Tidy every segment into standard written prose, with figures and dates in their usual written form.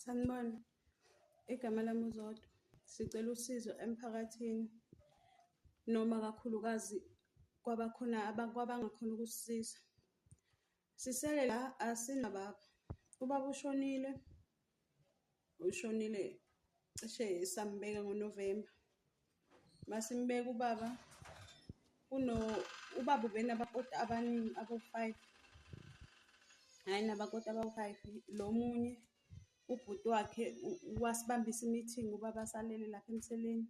Sanibona, igama lami uZodwa. Sicela usizo emphakathini noma kakhulukazi kwabakhona kwabangakhona ukusisiza. Sisele la asinababa. Ubaba ushonile cishe sambeka ngoNovemba. Masimbeka ubaba ubaba ubenabakoti abaningi abo-5. Hhayi nabakoti aba-5. Lo munye ubhuti wakhe wasibambisa i-meeting ubaba asalele lapha emseleni.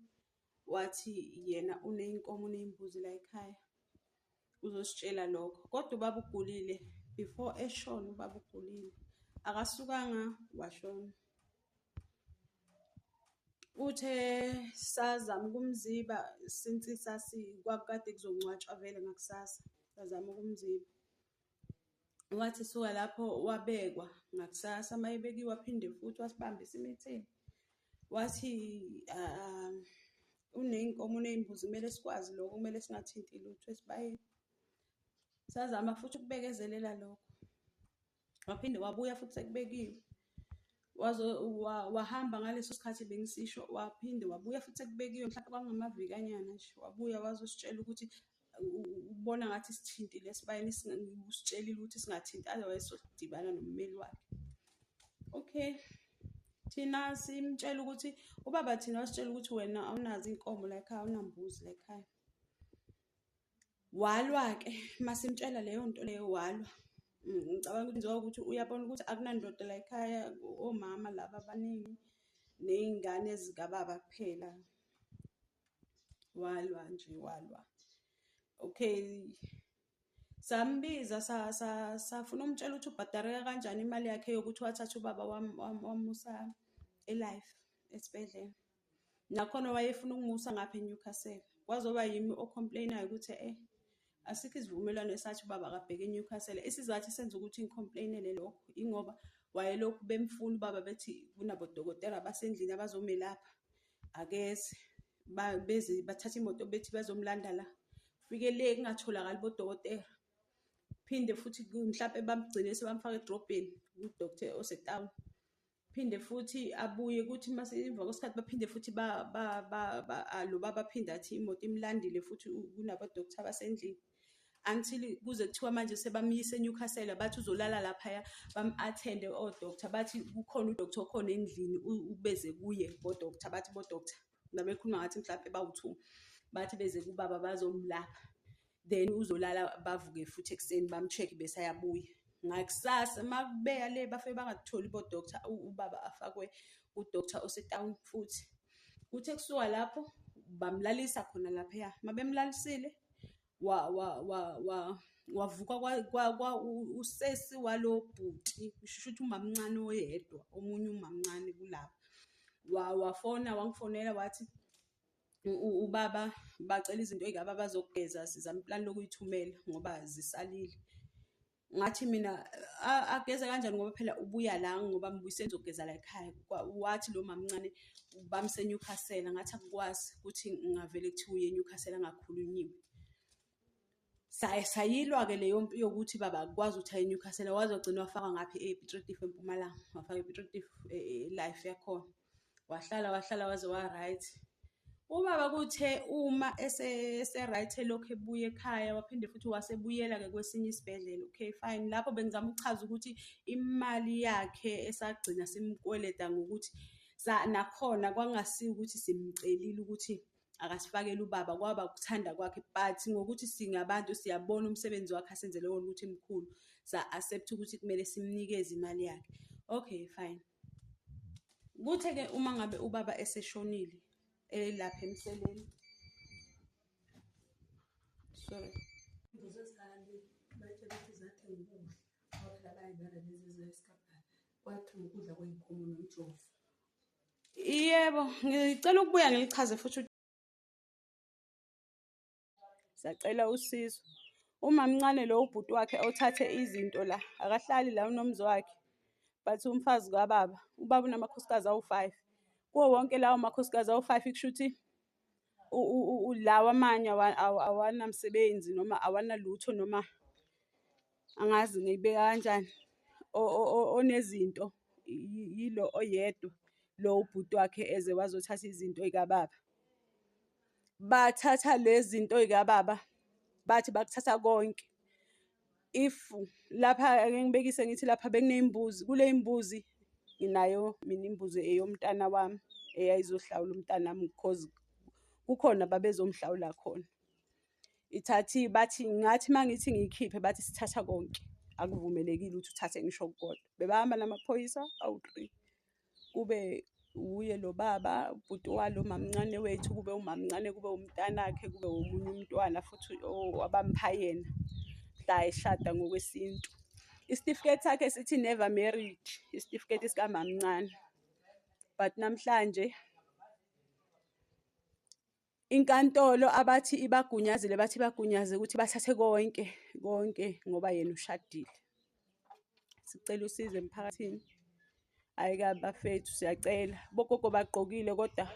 Wathi yena uney'nkomo uney'mbuzi la ekhaya uzositshela lokho. Kodwa ubaba ugulile, before eshona ubaba ugulile. Akasukanga washona. Uthe sazama ukumziba since kwakade kuzongcwatshwa vele ngakusasa. Sazama ukumziba. Wathi suka lapho wabekwa ngakusasa mayebekiwe waphinde futhi wasibambisa i-meeting. Wathi uney'nkomo uney'mbuzi kumele sikwazi lokho, kumele singathinti lutho esibayeni. Sazama futhi ukubekezelela lokho. Waphinde wabuya futhi sekubekiwe. Wahamba ngaleso sikhathi bengisisho, waphinde wabuya futhi sekubekiwe mhlawumbe kwangamaviki anyana nje. Wabuya wazositshela ukuthi ubona ngathi sithintile esibayeni, usitshelile ukuthi singathinti otherwise sodibana nommeli wakhe. Okay. Thina simtshela ukuthi ubaba thina wasitshela ukuthi wena awunazo inkomo la ekhaya, awunambuzi la ekhaya. Walwa-ke masimtshela leyo nto leyo walwa. Ngicabanga ukuthi njengoba ukuthi uyabona ukuthi akunandoda la ekhaya, omama laba abaningi ney'ngane zikababa kuphela. Walwa nje walwa. Okay. Sambiza safuna umtshela ukuthi ubhadareka kanjani imali yakhe yokuthi wathatha ubaba wamusa e-life esibhedlela. Nakhona wayefuna ukumusa ngapha eNewcastle. Kwazoba yimi ocomplainayo ukuthi asikho isivumelwano esathi ubaba akabheke eNewcastle. Isizathu senza ukuthi ngicomplainele lokho ingoba wayelokhu bemfuna ubaba bethi kunabodokotela basendlini abazomelapha. Akeze beze bathatha imoto bethi bazomlanda la. Fike le kungatholakali bodokotela. Phinde futhi mhlawumbe bamgcine sebamfaka edrobheni uDr osetown. Phinde futhi abuye ukuthi masiva kwesikhathi baphinde futhi lo baba phinde athi imoto imlandile futhi kunabodokotela basendlini. Until kuze kuthiwa manje sebamyisa eNewcastle bathi uzolala lapha bam-attende odokotela bathi kukhona udokotela okhona endlini ubeze kuye bodokotela bathi bodokotela nabekhuluma ngathi mhlawumbe bawu2 bathi beze kubaba bazomlapha. Then uzolala bavuke futhi ekseni bamcheck bese ayabuya. Ngakusasa makubeya le bafe bangatholi bodokotela ubaba afakwe uDr osetown futhi. Kuthe kusuka lapho bamlalisa khona lapha. Mabemlalisile wavuka usesi walobhuti usho ukuthi umamncane oyedwa omunye umamncane kulapha. Wafona wangifonela wathi ubaba bacela izinto ezigaba bazokugeza sizama plan lokuyithumela ngoba zisalile. Ngathi mina ageze kanjani ngoba phela ubuya la ngoba mbuyise ngizogeza la ekhaya. Wathi lo mamncane bamse Newcastle ngathi akukwazi ukuthi ngavele kuthiwa uye eNewcastle angakhulunyiwe. Sayilwa ke leyo mpi yokuthi baba akwazi ukuthi aye eNewcastle wazogcina wafaka ngapha ePiet Retief eMpumalanga. Wafaka ePiet Retief life yakhona. Wahlala waze wa right. Ubaba kuthe uma ese right lokho ebuye ekhaya waphinde futhi wasebuyela ke kwesinye isibhedlela. Okay fine. Lapho bengizama ukuchaza ukuthi imali yakhe esagcina simkweleta ngokuthi nakhona kwangasiza ukuthi simcelile ukuthi akasifakele ubaba kwaba ukuthanda kwakhe but ngokuthi singabantu siyabona umsebenzi wakhe asenzele wona ukuthi imkhulu accept ukuthi kumele simnikeze imali yakhe. Okay fine. Kuthe ke uma ngabe ubaba eseshonile lapha emseleni. Sorry. Yebo, ngicela ukubuya ngilichaze futhi. Sacela usizo. Umamncane lo ubhuti wakhe othathe izinto la akahlali la unomzi wakhe. Bathi umfazi kaBaba, ubaba unamakhosikazi awu5. Kuwo wonke lawo makhosikazi awu5 kushuthi lawa amanye awanamsebenzi noma awanalutho noma angazi ngiyibeka kanjani onezinto yilo oyedwa lo ubhuti wakhe eze wazothatha izinto zikababa. Bathatha lezi zinto zikababa bathi bakuthatha konke. If lapha ake ngibekise ngithi lapha bekuney'mbuzi, kule y'mbuzi nginayo mina imbuzi eyomntana wami eyayizohlawula umntanami because kukhona babezomhlawula khona. Ithathiwe bathi ngathi mangithi ngiyikhiphe bathi sithatha konke. Akuvumelekile ukuthi uthathe ngisho kodwa. Bebahamba namaphoyisa awu-3. Kube uye lo baba, ubhuti walo mamncane wethu, kube umamncane, kube umntanakhe, kube omunye umntwana futhi owabamupha yena. Mhla eshada ngokwesintu. Isitifiketi sakhe sithi never married, isitifiketi sikamamncane. But namhlanje inkantolo abathi ibagunyazile, bathi bagunyaze ukuthi bathathe konke ngoba yena ushadile. Sicela usizo emphakathini. Hayi kabi bafethu siyacela. Bogogo bagqokile kodwa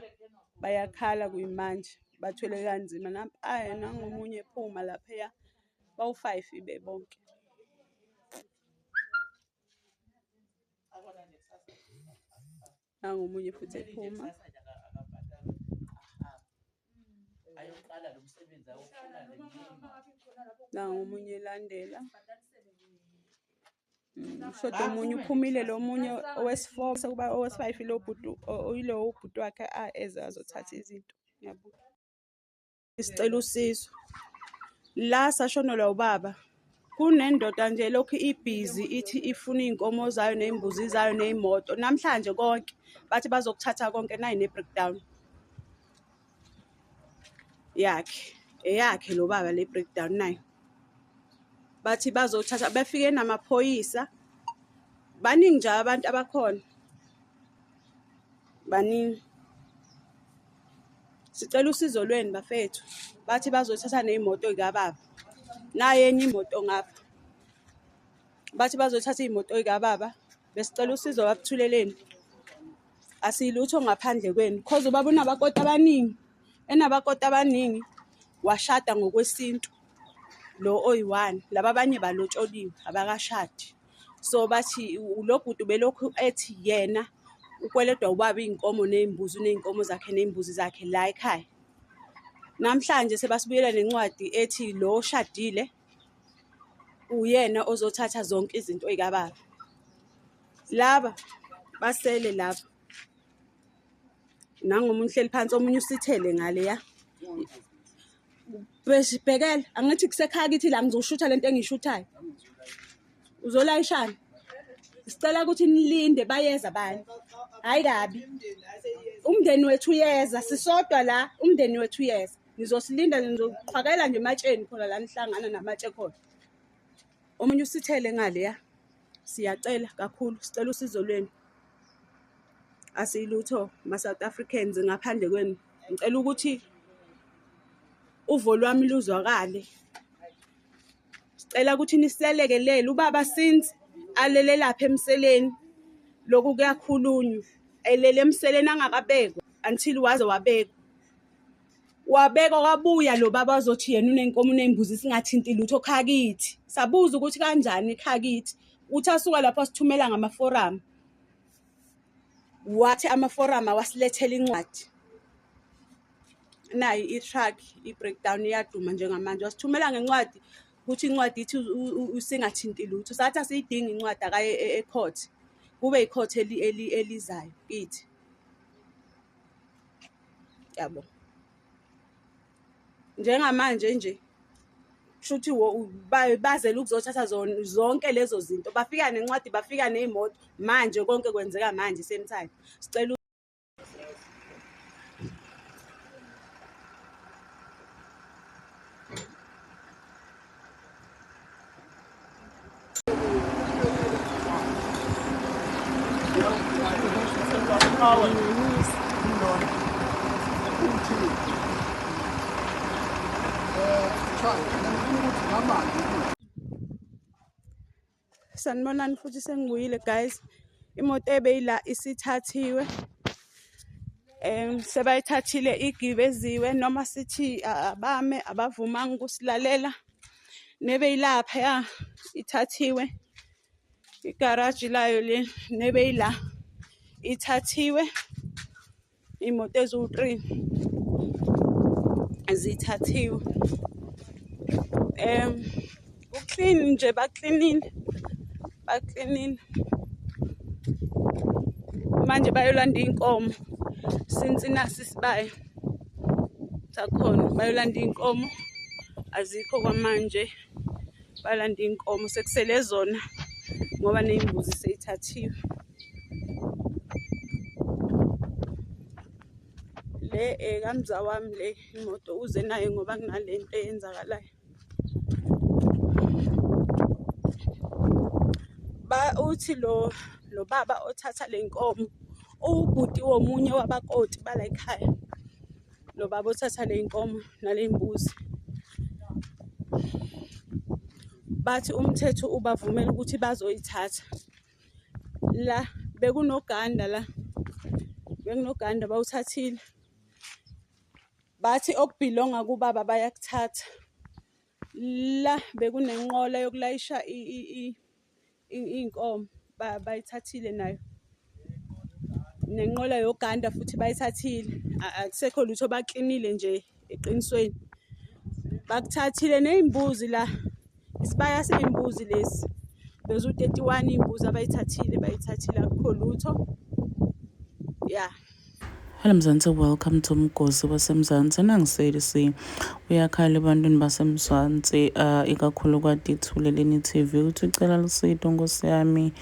bayakhala kuyimanje. Bathwele kanzima nangomunye ephuma lapha bawu-5 bebonke. Nangomunye futhi ephuma. Ayoqala lo msebenzi awufuna nangomunye elandela. Shoda omunye uphumile lo munye owesi-4 sekuba owesi-5 lo bhuti oyilo ubhuti wakhe eze azothatha izinto. Ngiyabonga. Isicela usizo. La sashona lo baba. Kunendoda nje lokhu ibhizi ithi ifuna iy'nkomo zayo ney'mbuzi zayo ney'moto. Namhlanje konke bathi bazokuthatha konke nayi ne-breakdown. Eyakhe lo baba le breakdown nayo. Bathi bazothatha befike namaphoyisa. Baningi nje abantu abakhona. Baningi. Sicela usizo lweni bafethu. Bathi bazothatha nezimoto zikababa. Naye enye imoto ngapha. Bathi bazothatha izimoto zikababa. Besicela usizo bakuthuleleni. Asilutho ngaphandle kwenu. Because ubaba unabakoti abaningi. Enabakoti abaningi washada ngokwesintu. Lo oyi-1 laba abanye balotsholiwe abakashadi. So bathi lo bhuti belokhu ethi yena ukweledwa ubaba iy'nkomo ney'mbuzi ney'nkomo zakhe ney'mbuzi zakhe la ekhaya. Namhlanje sebasibuyela nencwadi ethi lo oshadile uyena ozothatha zonke izinto zikababa. Laba basele laba. Nangomunye uhleli phansi omunye usithele ngale Besibhekela angithi kusekhaya kithi la ngizoshutha lento engishuthayo. Uzolayishana. Sicela ukuthi nilinde bayeza bani. Hayi kabi. Umndeni wethu uyeza sisodwa la umndeni wethu uyeza. Nizosilinda nizoqhwakela nje ematsheni khona la nihlangana namatshe khona. Omunye usithele ngale Siyacela kakhulu sicela usizo lweni. Asilutho ma South Africans ngaphandle kwenu. Ngicela ukuthi uvo lwami luzwakale. Sicela ukuthi niselekelele ubaba since alele lapha emseleni lokhu kuyakhulunywa. Elele emseleni angakabekwa until waze wabekwa. Wabekwa kwabuya lo baba azothi yena unenkomo nezimbuzi singathinti lutho khakithi. Sabuza ukuthi kanjani khakithi. Uthi asuka lapho sithumela ngamaforum. Wathi amaforum awasilethela incwadi. Nayi i-truck i-breakdown iyaduma njengamanje. Wasithumela ngencwadi ukuthi incwadi ithi usingathinti lutho. Sathi asiyidinga incwadi akaye e-court. Kube i-court elizayo kithi. Yabo. Njengamanje nje shuthi bazela ukuzothatha zonke lezo zinto. Bafika nencwadi bafika nezimoto. Manje konke kwenzeka manje same time. Sicela sanibonani futhi sengibuyile guys. Imoto ebeyila isithathiwe. Sebayithathile igibeziwe noma sithi abame abavumanga ukusilalela. Nebeyilapha ithathiwe. igaraji layo le nebeyila ithathiwe imoto eziwu-3 zithathiwe. Uclean nje baklinile manje bayolanda iy'nkomo since nasi isibaya sakhona bayolanda iy'nkomo azikho kwamanje balanda iy'nkomo sekusele zona ngoba ney'mbuzi seyithathiwe. Le kamza wami le imoto uze nayo ngoba kunale nto eyenzakalayo. Uthi lo baba othatha le nkomo ubhuti womunye wabakoti bala ekhaya. Lo baba othatha le nkomo nale mbuzi bathi umthetho ubavumela ukuthi bazoyithatha. La bekunoganda bawuthathile. Bathi okubhilonga kubaba bayakuthatha. La bekunenqola yokulayisha iy'nkomo bayithathile nayo. Nenqola yoganda futhi bayithathile. Akusekho lutho baklinile nje eqinisweni. Bakuthathile ney'mbuzi la. Isibaya sey'mbuzi lesi. Bezu-31 iy'mbuzi bayithathile akukho lutho. Yeah. Hello Mzansi, welcome to Mgosi waseMzansi. Nangiseli uyakhala ebantwini baseMzansi ikakhulu kwaDithule leni TV uthi ucela lusido Nkosi yami.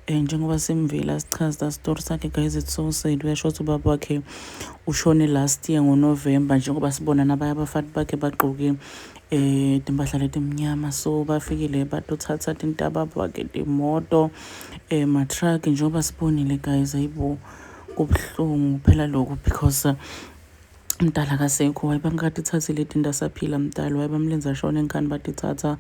Njengoba simvila sichaza story sakhe guys, it's so sad. Uyasho ukuthi ubaba wakhe ushone last year ngoNovember njengoba sibona nabanye abafati bakhe bagqoke timpahla letimnyama, so bafikile batothatha tintaba bakhe imoto ma-truck njengoba sibonile guys. Ayibo kubuhlungu phela lokho because mdala akasekho, wayebangakatithathi leti ndasaphila mdala, wayebamlenza ashone enkhani batithatha.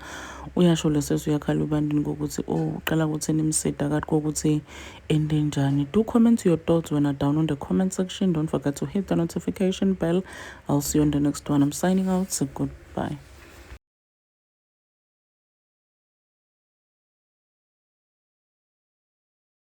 Uyasho lesizwe uyakhala ebantwini kokuthi uqala ukuthi nimsida kathi kokuthi ende njani. Do comment your thoughts when are down on the comment section. Don't forget to hit the notification bell. I'll see you on the next one. I'm signing out, so goodbye.